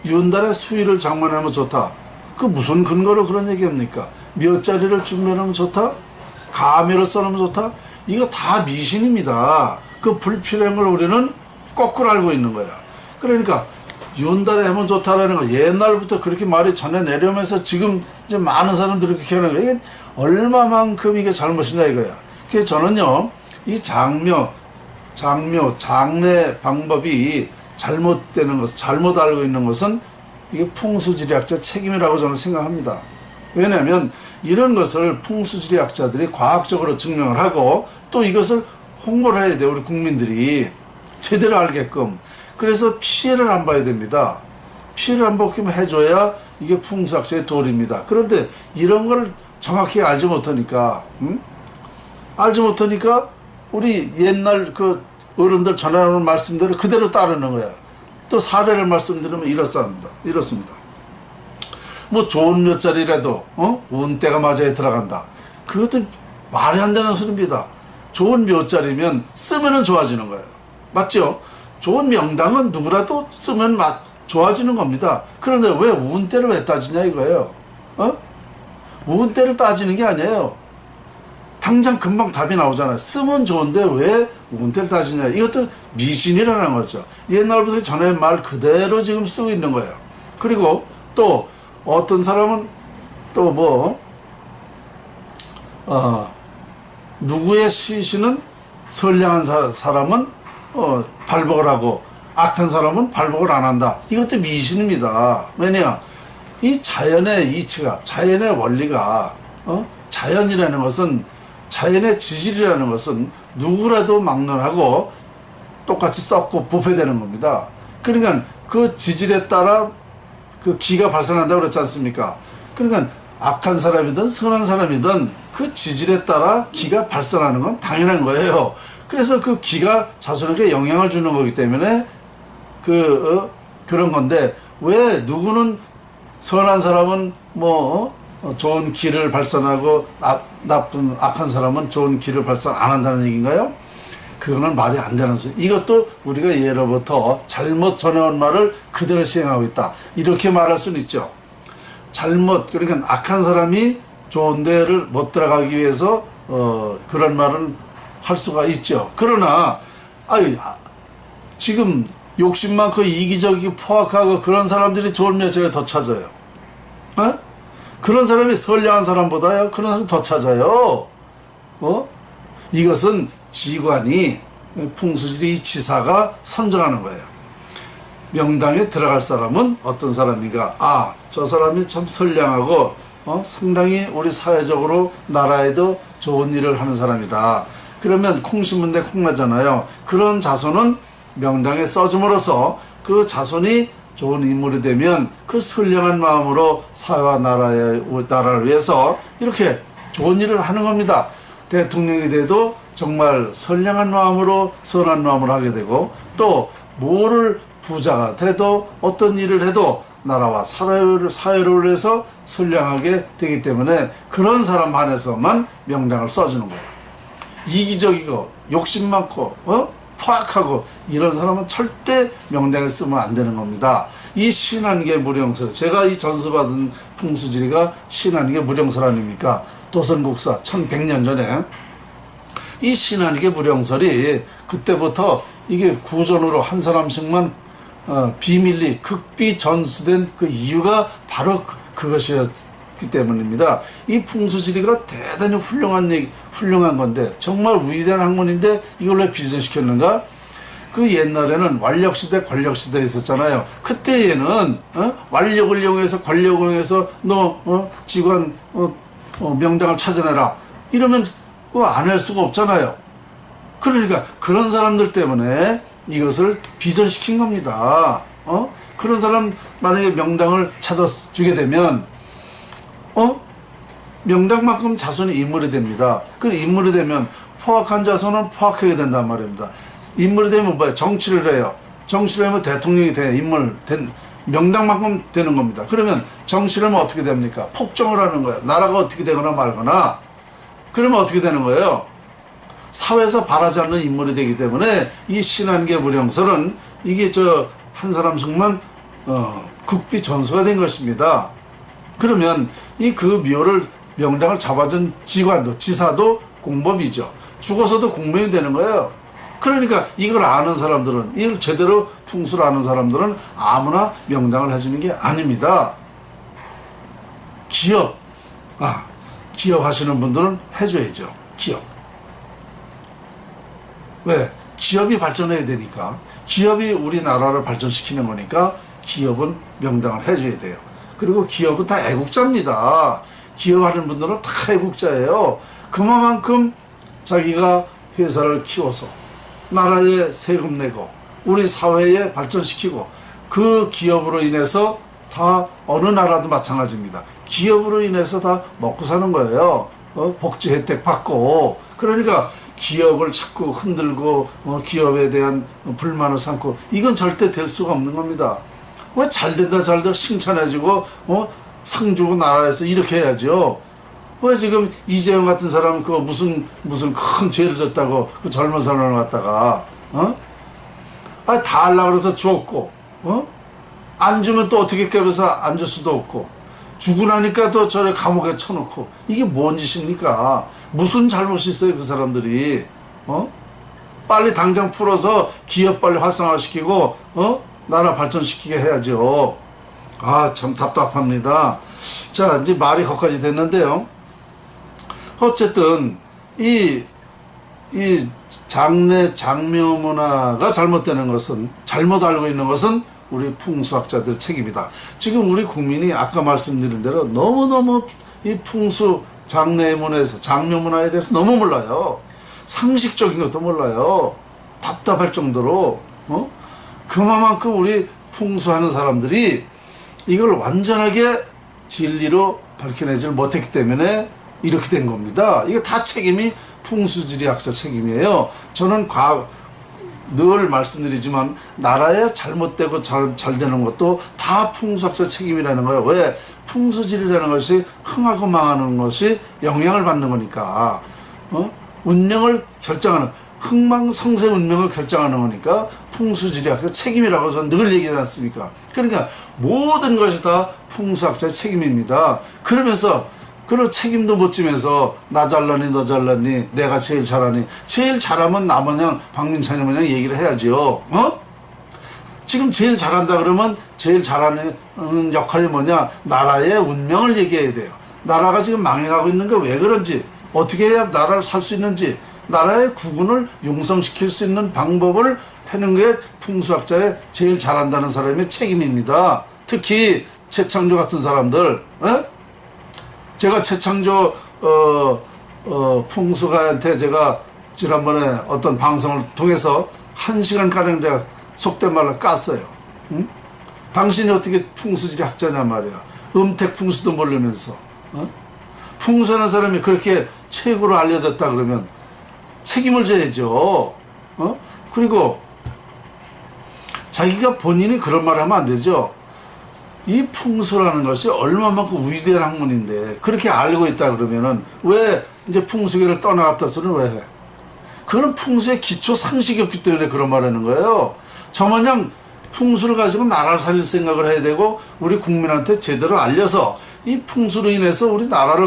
윤달에 수의를 장만하면 좋다. 그 무슨 근거로 그런 얘기합니까? 묘자리를 준비하면 좋다? 가묘를 써놓으면 좋다? 이거 다 미신입니다. 그 불필요한 걸 우리는 거꾸로 알고 있는 거야. 그러니까 윤달에 하면 좋다라는 거 옛날부터 그렇게 말이 전해 내려오면서 지금 이제 많은 사람들이 그렇게 하는 거예요. 이게 얼마만큼 이게 잘못이냐 이거야. 그래서 저는요, 이 장례 방법이 잘못되는 것, 잘못 알고 있는 것은 이게 풍수지리학자 책임이라고 저는 생각합니다. 왜냐하면 이런 것을 풍수지리학자들이 과학적으로 증명을 하고 또 이것을 홍보를 해야 돼요. 우리 국민들이 제대로 알게끔. 그래서 피해를 안 봐야 됩니다. 피해를 안 받게끔 해줘야 이게 풍수학자의 도리입니다. 그런데 이런 걸 정확히 알지 못하니까, 알지 못하니까 우리 옛날 그 어른들 전해오는 말씀대로 그대로 따르는 거야. 또 사례를 말씀드리면 이렇습니다. 뭐 좋은 묘자리라도 운때가 맞아야 들어간다. 그것도 말이 안 되는 소리입니다. 좋은 묘자리면 쓰면은 좋아지는 거예요. 맞죠? 좋은 명당은 누구라도 쓰면 좋아지는 겁니다. 그런데 왜 운때를 왜 따지냐 이거예요. 운때를 따지는 게 아니에요. 당장 금방 답이 나오잖아요. 쓰면 좋은데 왜 운때를 따지냐. 이것도 미신이라는 거죠. 옛날부터 전에 말 그대로 지금 쓰고 있는 거예요. 그리고 또 어떤 사람은 또 누구의 시신은 선량한 사람은 발복을 하고 악한 사람은 발복을 안 한다. 이것도 미신입니다. 왜냐? 이 자연의 이치가, 자연의 원리가, 자연이라는 것은, 자연의 지질이라는 것은 누구라도 막론하고 똑같이 썩고 부패되는 겁니다. 그러니까 그 지질에 따라 그 기가 발생한다고 그랬지 않습니까? 그러니까 악한 사람이든 선한 사람이든 그 지질에 따라 기가 발생하는 건 당연한 거예요. 그래서 그 기가 자손에게 영향을 주는 거기 때문에 그런 건데, 왜 누구는 선한 사람은 좋은 기를 발산하고 나쁜 악한 사람은 좋은 기를 발산 안 한다는 얘기인가요? 그거는 말이 안 되는 소리. 이것도 우리가 예로부터 잘못 전해온 말을 그대로 시행하고 있다. 이렇게 말할 수는 있죠. 그러니까 악한 사람이 좋은 데를 못 들어가기 위해서 그런 말은 할 수가 있죠. 그러나 지금 욕심 많고 이기적이고 포악하고 그런 사람들이 좋은 묘자리를 더 찾아요. 그런 사람이 선량한 사람보다요, 그런 사람이 더 찾아요. 이것은 지관이, 풍수지리 지사가 선정하는 거예요. 명당에 들어갈 사람은 어떤 사람인가? 저 사람이 참 선량하고 상당히 우리 사회적으로 나라에도 좋은 일을 하는 사람이다. 그러면 콩 심은데 콩 나잖아요. 그런 자손은 명당에 써줌으로써 그 자손이 좋은 인물이 되면 그 선량한 마음으로 사회와 나라를 위해서 이렇게 좋은 일을 하는 겁니다. 대통령이 돼도 정말 선량한 마음으로 선한 마음으로 하게 되고, 또 뭐를 부자가 돼도 어떤 일을 해도 나라와 사회를 위해서 선량하게 되기 때문에 그런 사람 한해서만 명당을 써주는 거예요. 이기적이고 욕심 많고 포악하고 이런 사람은 절대 명당에 쓰면 안 되는 겁니다. 이 신한계 무령설, 제가 이 전수받은 풍수지리가 신한계 무령설 아닙니까? 도선국사 1100년 전에 이 신한계 무령설이 그때부터 이게 구전으로 한 사람씩만 비밀리 극비 전수된 그 이유가 바로 그것이었기 때문입니다. 이 풍수지리가 대단히 훌륭한 건데, 정말 위대한 학문인데 이걸 왜 비전시켰는가? 그 옛날에는 완력시대 권력시대 있었잖아요. 그때에는 완력을 이용해서 권력을 이용해서 너 직원 명당을 찾아내라 이러면 안 할 수가 없잖아요. 그러니까 그런 사람들 때문에 이것을 비전시킨 겁니다. 그런 사람 만약에 명당을 찾아주게 되면 명당만큼 자손이 인물이 됩니다. 그 인물이 되면 포악한 자손은 포악하게 된단 말입니다. 인물이 되면 뭐예요? 정치를 해요. 정치를 하면 대통령이 돼. 명당만큼 되는 겁니다. 그러면 정치를 하면 어떻게 됩니까? 폭정을 하는 거예요. 나라가 어떻게 되거나 말거나. 그러면 어떻게 되는 거예요? 사회에서 바라지 않는 인물이 되기 때문에 이 신한계 무령설은 이게 한 사람씩만 극비 전수가 된 것입니다. 그러면 이 그 묘를 명당을 잡아준 지관도 지사도 공범이죠. 죽어서도 공범이 되는 거예요. 그러니까 이걸 아는 사람들은, 이걸 제대로 풍수를 아는 사람들은 아무나 명당을 해주는 게 아닙니다. 기업 하시는 분들은 해줘야죠. 기업. 왜? 기업이 발전해야 되니까. 기업이 우리나라를 발전시키는 거니까 기업은 명당을 해줘야 돼요. 그리고 기업은 다 애국자입니다. 기업하는 분들은 다 애국자예요. 그만큼 자기가 회사를 키워서 나라에 세금 내고 우리 사회에 발전시키고, 그 기업으로 인해서 다 어느 나라도 마찬가지입니다. 기업으로 인해서 다 먹고 사는 거예요. 복지 혜택 받고. 그러니까 기업을 자꾸 흔들고 기업에 대한 불만을 삼고, 이건 절대 될 수가 없는 겁니다. 왜 잘된다 잘된다 칭찬해주고 상 주고 나라에서 이렇게 해야죠. 왜 지금 이재용 같은 사람은 그 무슨 큰 죄를 졌다고 그 젊은 사람을 갖다가 다 하려고 그래서 줬고 안 주면 또 어떻게 깨면서 안 줄 수도 없고, 주고 나니까 또 저를 감옥에 쳐놓고, 이게 뭔 짓입니까? 무슨 잘못이 있어요 그 사람들이? 빨리 당장 풀어서 기업 빨리 활성화시키고 나라 발전시키게 해야죠. 참 답답합니다. 자, 이제 말이 거기까지 됐는데요. 어쨌든 이 장묘 문화가 잘못되는 것은, 잘못 알고 있는 것은 우리 풍수학자들의 책임이다. 지금 우리 국민이 아까 말씀드린 대로 너무너무 이 풍수 장례문화에서, 장묘 문화에 대해서 너무 몰라요. 상식적인 것도 몰라요. 답답할 정도로. 그만큼 우리 풍수하는 사람들이 이걸 완전하게 진리로 밝혀내지 못했기 때문에 이렇게 된 겁니다. 이게 다 책임이 풍수지리학자 책임이에요. 저는 늘 말씀드리지만 나라에 잘못되고 잘 되는 것도 다 풍수학자 책임이라는 거예요. 왜? 풍수지리라는 것이 흥하고 망하는 것이 영향을 받는 거니까. 운명을 결정하는, 흥망성쇠 운명을 결정하는 거니까 풍수지리학자 책임이라고 저는 늘 얘기하지 않습니까? 그러니까 모든 것이 다 풍수학자의 책임입니다. 그러면서 그런 책임도 못 지면서 나 잘나니 너 잘나니 내가 제일 잘하니, 제일 잘하면 나 모양 박민찬이 모양 얘기를 해야죠. 지금 제일 잘한다 그러면 제일 잘하는 역할이 뭐냐? 나라의 운명을 얘기해야 돼요. 나라가 지금 망해가고 있는 게 왜 그런지, 어떻게 해야 나라를 살 수 있는지, 나라의 국운을 융성시킬 수 있는 방법을 하는 게 풍수학자의 제일 잘한다는 사람의 책임입니다. 특히 최창조 같은 사람들. 제가 최창조 풍수가한테 제가 지난번에 어떤 방송을 통해서 1시간가량 내가 속된 말로 깠어요. 당신이 어떻게 풍수지리 학자냐 말이야. 음택 풍수도 모르면서. 풍수하는 사람이 그렇게 최고로 알려졌다 그러면 책임을 져야죠. 그리고 자기가 본인이 그런 말을 하면 안 되죠. 이 풍수라는 것이 얼마만큼 위대한 학문인데 그렇게 알고 있다 그러면은 왜 이제 풍수계를 떠나갔다서는 왜 해? 그건 풍수의 기초 상식이 없기 때문에 그런 말 하는 거예요. 저마냥 풍수를 가지고 나라를 살릴 생각을 해야 되고 우리 국민한테 제대로 알려서 이 풍수로 인해서 우리 나라를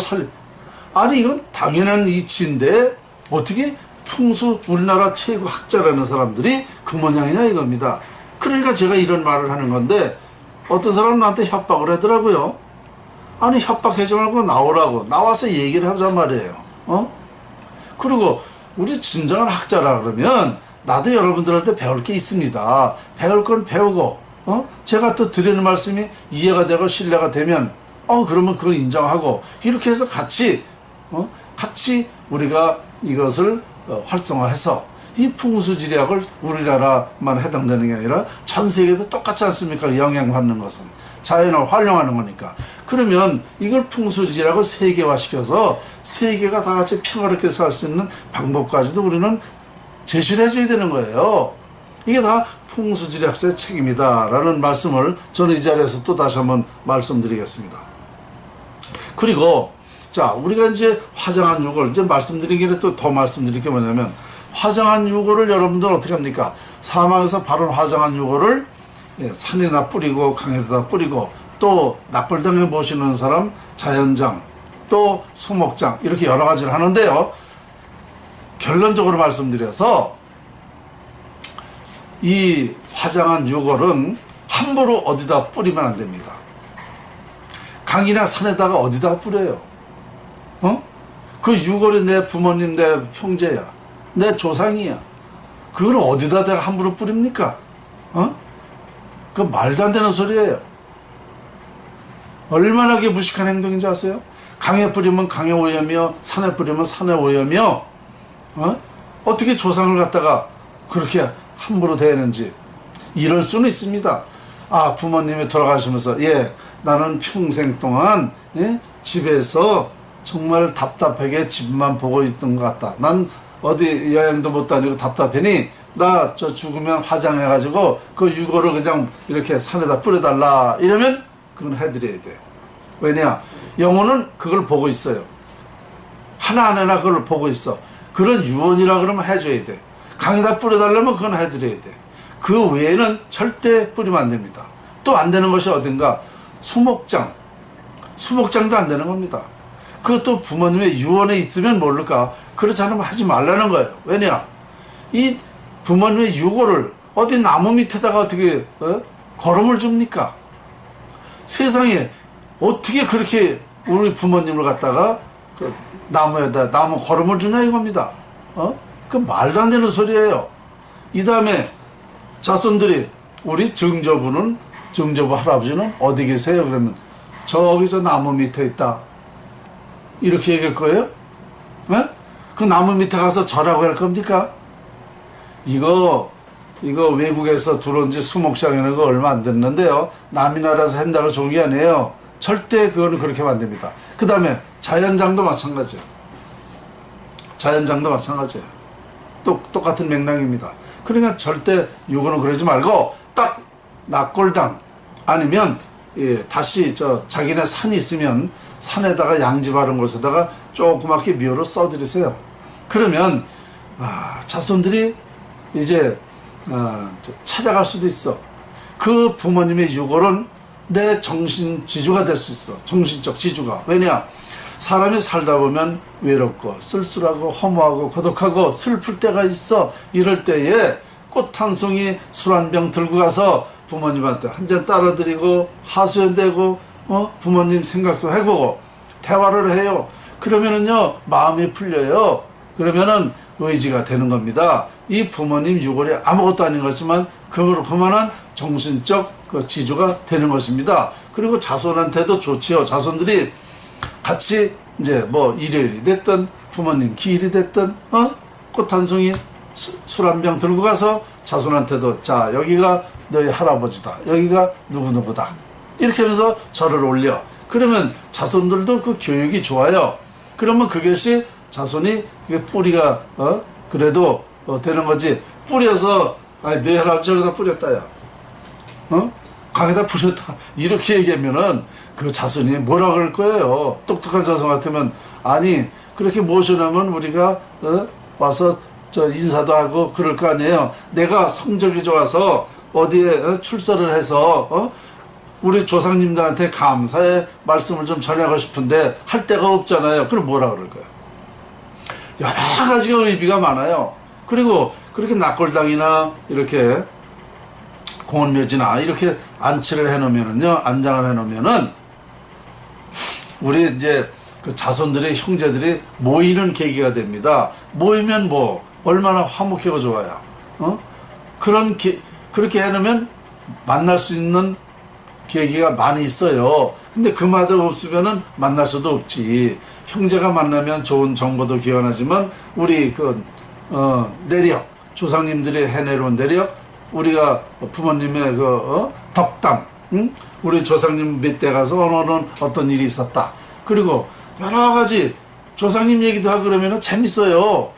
아니 이건 당연한 이치인데 어떻게 풍수 우리나라 최고 학자라는 사람들이 그 모양이냐 이겁니다. 그러니까 제가 이런 말을 하는 건데 어떤 사람은 나한테 협박을 하더라고요. 아니 협박하지 말고 나오라고 나와서 얘기를 하자 말이에요. 그리고 우리 진정한 학자라 그러면 나도 여러분들한테 배울 게 있습니다. 배울 건 배우고 제가 또 드리는 말씀이 이해가 되고 신뢰가 되면 그러면 그걸 인정하고 이렇게 해서 같이 우리가 이것을 활성화해서 이 풍수지리학을 우리나라만 해당되는 게 아니라 전 세계도 똑같지 않습니까? 영향받는 것은 자연을 활용하는 거니까. 그러면 이걸 풍수지리학을 세계화시켜서 세계가 다 같이 평화롭게 살 수 있는 방법까지도 우리는 제시를 해줘야 되는 거예요. 이게 다 풍수지리학자의 책임이다라는 말씀을 저는 이 자리에서 또 다시 한번 말씀드리겠습니다. 그리고 자, 우리가 이제 화장한 유골 이제 말씀드린 게 또 더 말씀드릴 게 뭐냐면 화장한 유골을 여러분들 어떻게 합니까? 사막에서 바른 화장한 유골을 산에다 뿌리고 강에다 뿌리고 또 낙골당에 모시는 사람 자연장 또 수목장 이렇게 여러 가지를 하는데요. 결론적으로 말씀드려서 이 화장한 유골은 함부로 어디다 뿌리면 안 됩니다. 강이나 산에다가 어디다 뿌려요? 그 유골이 내 부모님, 내 형제야. 내 조상이야. 그걸 어디다 내가 함부로 뿌립니까? 그 말도 안 되는 소리예요. 얼마나 그게 무식한 행동인지 아세요? 강에 뿌리면 강에 오염이요, 산에 뿌리면 산에 오염이요. 어떻게 조상을 갖다가 그렇게 함부로 대하는지 이럴 수는 있습니다. 부모님이 돌아가시면서 나는 평생 동안 집에서 정말 답답하게 집만 보고 있던 것 같다. 난 어디 여행도 못 다니고 답답하니 나 저 죽으면 화장해가지고 그 유골을 그냥 이렇게 산에다 뿌려달라 이러면 그건 해드려야 돼. 왜냐? 영혼은 그걸 보고 있어요. 하나하나 그걸 보고 있어. 그런 유언이라 그러면 해줘야 돼. 강에다 뿌려달라면 그건 해드려야 돼. 그 외에는 절대 뿌리면 안 됩니다. 또 안 되는 것이 어딘가 수목장도 안 되는 겁니다. 그것도 부모님의 유언에 있으면 모를까. 그렇지 않으면 하지 말라는 거예요. 왜냐? 이 부모님의 유골을 어디 나무 밑에다가 어떻게 거름을 줍니까? 세상에 어떻게 그렇게 우리 부모님을 갖다가 그 나무에다 나무 거름을 주냐 이겁니다. 그 말도 안 되는 소리예요. 이 다음에 자손들이 우리 증조부 할아버지는 어디 계세요? 그러면 저기 저 나무 밑에 있다. 이렇게 얘기할 거예요? 그 나무 밑에 가서 절하고 할 겁니까? 이거 외국에서 들어온 지 수목장이라는 거 얼마 안 됐는데요. 남이 나라에서 한다고 좋은 게 아니에요. 절대 그거는 그렇게 하면 안 됩니다. 그 다음에 자연장도 마찬가지예요. 똑같은 맥락입니다. 그러니까 절대 요거는 그러지 말고 딱 낙골당 아니면 다시 자기네 산이 있으면 산에다가 양지 바른 곳에다가 조그맣게 묘를 써드리세요. 그러면 자손들이 이제 찾아갈 수도 있어. 그 부모님의 유골은 내 정신 지주가 될 수 있어. 정신적 지주가. 왜냐? 사람이 살다 보면 외롭고 쓸쓸하고 허무하고 고독하고 슬플 때가 있어. 이럴 때에 꽃 한 송이 술 한 병 들고 가서 부모님한테 한 잔 따라드리고 하소연되고 부모님 생각도 해보고 대화를 해요. 그러면은요 마음이 풀려요. 그러면은 의지가 되는 겁니다. 이 부모님 유골이 아무것도 아닌 것이지만 그만한 정신적 그 지주가 되는 것입니다. 그리고 자손한테도 좋지요. 자손들이 같이 이제 뭐 일요일이 됐든 부모님 기일이 됐든 꽃 한 송이 술 한 병 들고 가서 자손한테도 자 여기가 너희 할아버지다. 여기가 누구누구다. 이렇게 하면서 절을 올려. 그러면 자손들도 그 교육이 좋아요. 그러면 그것이 자손이 그게 뿌리가 그래도 되는 거지. 뿌려서 아니 내 할아버지 저기다 뿌렸다 야 강에다 뿌렸다 이렇게 얘기하면은 그 자손이 뭐라 그럴 거예요. 똑똑한 자손 같으면 아니 그렇게 모셔놓으면 우리가 와서 저 인사도 하고 그럴 거 아니에요. 내가 성적이 좋아서 어디에 출세를 해서 우리 조상님들한테 감사의 말씀을 좀 전하고 싶은데 할 데가 없잖아요. 그럼 뭐라 그럴 거예요. 여러 가지가 의미가 많아요. 그리고 그렇게 낙골당이나 이렇게 공원묘지나 이렇게 안치를 해놓으면은요, 안장을 해놓으면은 우리 이제 그 자손들의 형제들이 모이는 계기가 됩니다. 모이면 뭐 얼마나 화목하고 좋아요. 그렇게 해놓으면 만날 수 있는 계기가 많이 있어요. 근데 그마저 없으면은 만날 수도 없지. 형제가 만나면 좋은 정보도 기원하지만 우리 내력, 조상님들이 해내려온 내력, 우리가 부모님의 덕담, 우리 조상님 밑에 가서 어떤 일이 있었다. 그리고 여러 가지 조상님 얘기도 하고 그러면 재밌어요.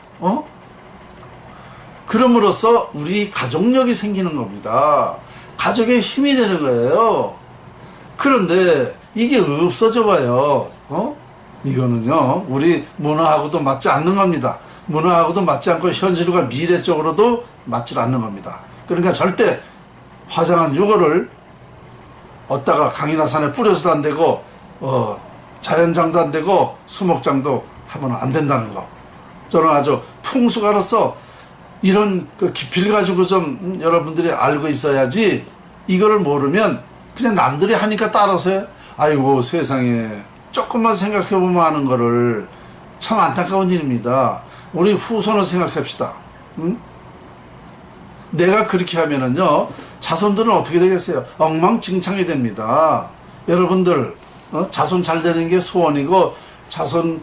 그럼으로써 우리 가족력이 생기는 겁니다. 가족의 힘이 되는 거예요. 그런데 이게 없어져 봐요. 이거는요, 우리 문화하고도 맞지 않는 겁니다. 문화하고도 맞지 않고 현실과 미래적으로도 맞지 않는 겁니다. 그러니까 절대 화장한 유골을 얻다가 강이나 산에 뿌려서도 안 되고, 자연장도 안 되고, 수목장도 하면 안 된다는 거. 저는 아주 풍수가로서 이런 그 깊이를 가지고 좀 여러분들이 알고 있어야지, 이거를 모르면 그냥 남들이 하니까 따라서 아이고 세상에 조금만 생각해보면 하는 거를 참 안타까운 일입니다. 우리 후손을 생각합시다. 내가 그렇게 하면은요, 자손들은 어떻게 되겠어요? 엉망진창이 됩니다. 여러분들 자손 잘 되는 게 소원이고 자손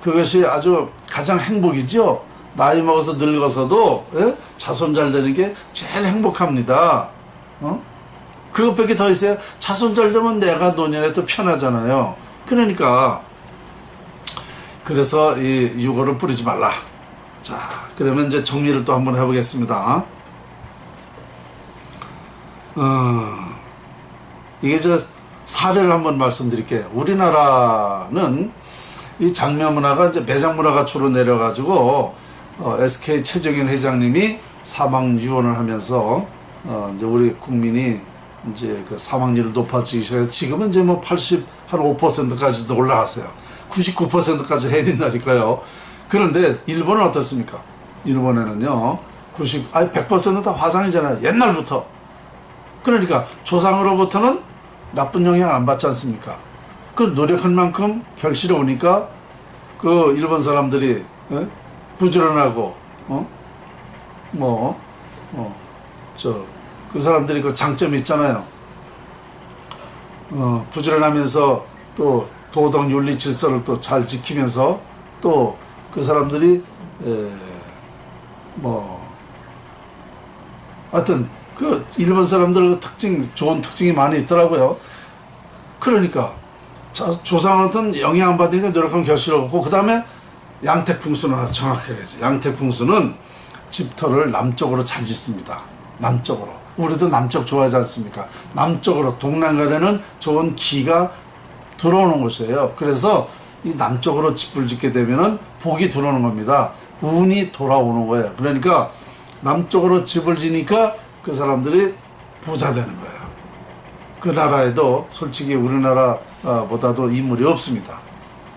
그것이 아주 가장 행복이죠. 나이 먹어서 늙어서도 자손 잘 되는 게 제일 행복합니다. 그것밖에 더 있어요. 자손 잘 되면 내가 노년에 또 편하잖아요. 그러니까 그래서 이 유골을 뿌리지 말라. 자, 그러면 이제 정리를 또 한번 해보겠습니다. 이게 저 사례를 한번 말씀드릴게요. 우리나라는 이 장면 문화가 이제 매장 문화가 주로 내려가지고 SK 최정현 회장님이 사망 유언을 하면서 이제 우리 국민이 이제 그 사망률이 높아지기 시작해서 지금은 이제 뭐 85%까지도 올라갔어요. 99%까지 해야 된다니까요. 그런데 일본은 어떻습니까? 일본에는요, 100%다 화상이잖아요. 옛날부터. 그러니까 조상으로부터는 나쁜 영향 안 받지 않습니까? 그 노력한 만큼 결실이 오니까 그 일본 사람들이 부지런하고 그 사람들이 그 장점이 있잖아요. 부지런하면서 또 도덕 윤리 질서를 또 잘 지키면서 또 그 사람들이 하여튼 그 일본 사람들 좋은 특징이 많이 있더라고요. 그러니까 조상한테는 영향 안 받으니까 노력하면 결실이 없고, 그 다음에 양택풍수는 아주 정확하게 하죠. 양택풍수는 집터를 남쪽으로 잘 짓습니다. 남쪽으로. 우리도 남쪽 좋아하지 않습니까? 남쪽으로, 동남간에는 좋은 기가 들어오는 곳이에요. 그래서 이 남쪽으로 집을 짓게 되면은 복이 들어오는 겁니다. 운이 돌아오는 거예요. 그러니까 남쪽으로 집을 지니까 그 사람들이 부자 되는 거예요. 그 나라에도 솔직히 우리나라보다도 인물이 없습니다.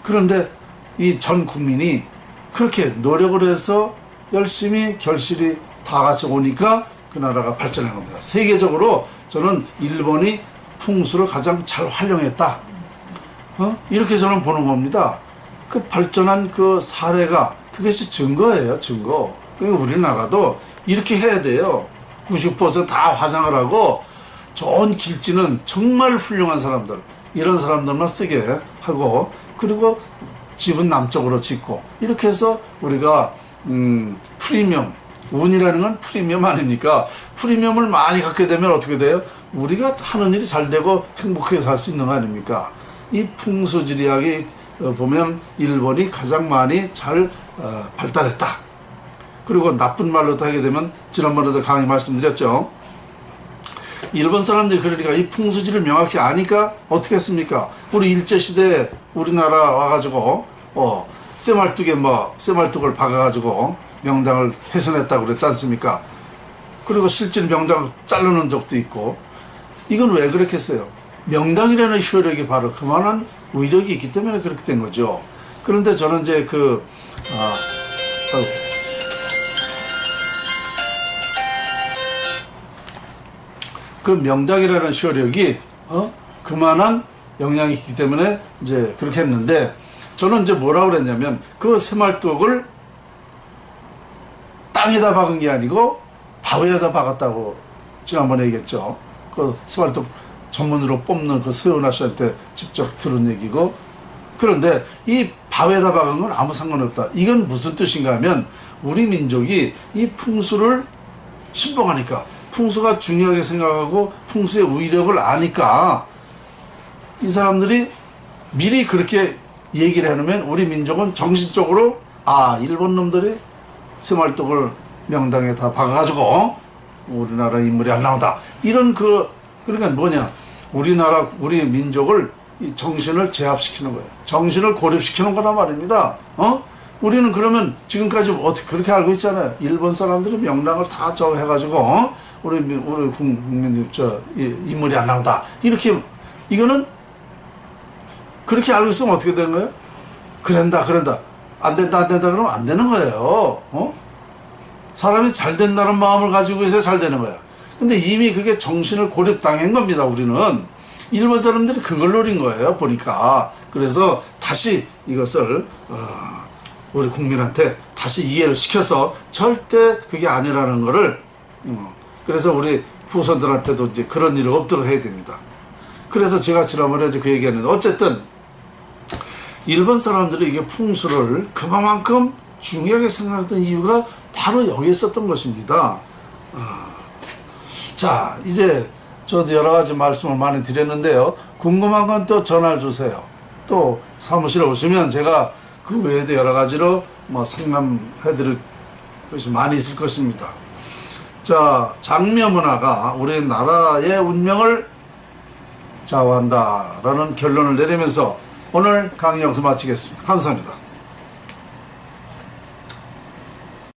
그런데 이 전 국민이 그렇게 노력을 해서 열심히 결실이 다 같이 오니까 그 나라가 발전한 겁니다. 세계적으로 저는 일본이 풍수를 가장 잘 활용했다. 이렇게 저는 보는 겁니다. 그 발전한 그 사례가 그것이 증거예요, 증거. 그리고 우리나라도 이렇게 해야 돼요. 90%다 화장을 하고 좋은 길지는 정말 훌륭한 사람들, 이런 사람들만 쓰게 하고, 그리고 집은 남쪽으로 짓고, 이렇게 해서 우리가 프리미엄, 운이라는 건 프리미엄 아닙니까? 프리미엄을 많이 갖게 되면 어떻게 돼요? 우리가 하는 일이 잘 되고 행복하게 살 수 있는 거 아닙니까? 이 풍수지리학이 보면 일본이 가장 많이 잘 발달했다. 그리고 나쁜 말로도 하게 되면 지난번에도 강의 말씀드렸죠. 일본 사람들이 그러니까 이 풍수지를 명확히 아니까 어떻게 했습니까? 우리 일제시대에 우리나라 와가지고 쇠말뚝을 박아가지고 명당을 훼손했다고 그랬지 않습니까? 그리고 실제 명당 자르는 적도 있고. 이건 왜 그렇게 했어요? 명당이라는 효력이 바로 그만한 위력이 있기 때문에 그렇게 된 거죠. 그런데 저는 이제 그 명당이라는 효력이 그만한 영향이 있기 때문에 이제 그렇게 했는데, 저는 이제 뭐라고 그랬냐면 그 새말뚝을 땅에다 박은 게 아니고 바위에다 박았다고 지난번에 얘기했죠. 그 새말뚝 전문으로 뽑는 그 서윤아 씨한테 직접 들은 얘기고. 그런데 이 바위에다 박은 건 아무 상관없다. 이건 무슨 뜻인가 하면 우리 민족이 이 풍수를 신봉하니까, 풍수가 중요하게 생각하고 풍수의 위력을 아니까 이 사람들이 미리 그렇게 얘기를 해놓으면 우리 민족은 정신적으로 일본 놈들이 새말뚝을 명당에 다 박아가지고 우리나라 인물이 안 나온다, 이런 그러니까 뭐냐, 우리 민족을 이 정신을 제압시키는 거예요. 정신을 고립시키는 거란 말입니다. 우리는 그러면 지금까지 어떻게 그렇게 알고 있잖아요. 일본 사람들이 명당을 다 해가지고 우리 국민들 인물이 안 나온다, 이렇게. 이거는 그렇게 알고 있으면 어떻게 되는 거예요? 그런다 안 된다 그러면 안 되는 거예요. 사람이 잘 된다는 마음을 가지고 있어야 잘 되는 거야. 근데 이미 그게 정신을 고립당한 겁니다. 우리는 일본 사람들이 그걸 노린 거예요, 보니까. 그래서 다시 이것을 우리 국민한테 다시 이해를 시켜서 절대 그게 아니라는 거를, 그래서 우리 후손들한테도 이제 그런 일이 없도록 해야 됩니다. 그래서 제가 지난번에 그 얘기했는데, 어쨌든 일본 사람들이 이게 풍수를 그만큼 중요하게 생각했던 이유가 바로 여기에 있었던 것입니다. 자, 이제 저도 여러 가지 말씀을 많이 드렸는데요. 궁금한 건 또 전화를 주세요. 또 사무실에 오시면 제가 그 외에도 여러 가지로 상담해드릴 것이 많이 있을 것입니다. 자, 장묘 문화가 우리나라의 운명을 좌우한다라는 결론을 내리면서 오늘 강의 여기서 마치겠습니다. 감사합니다.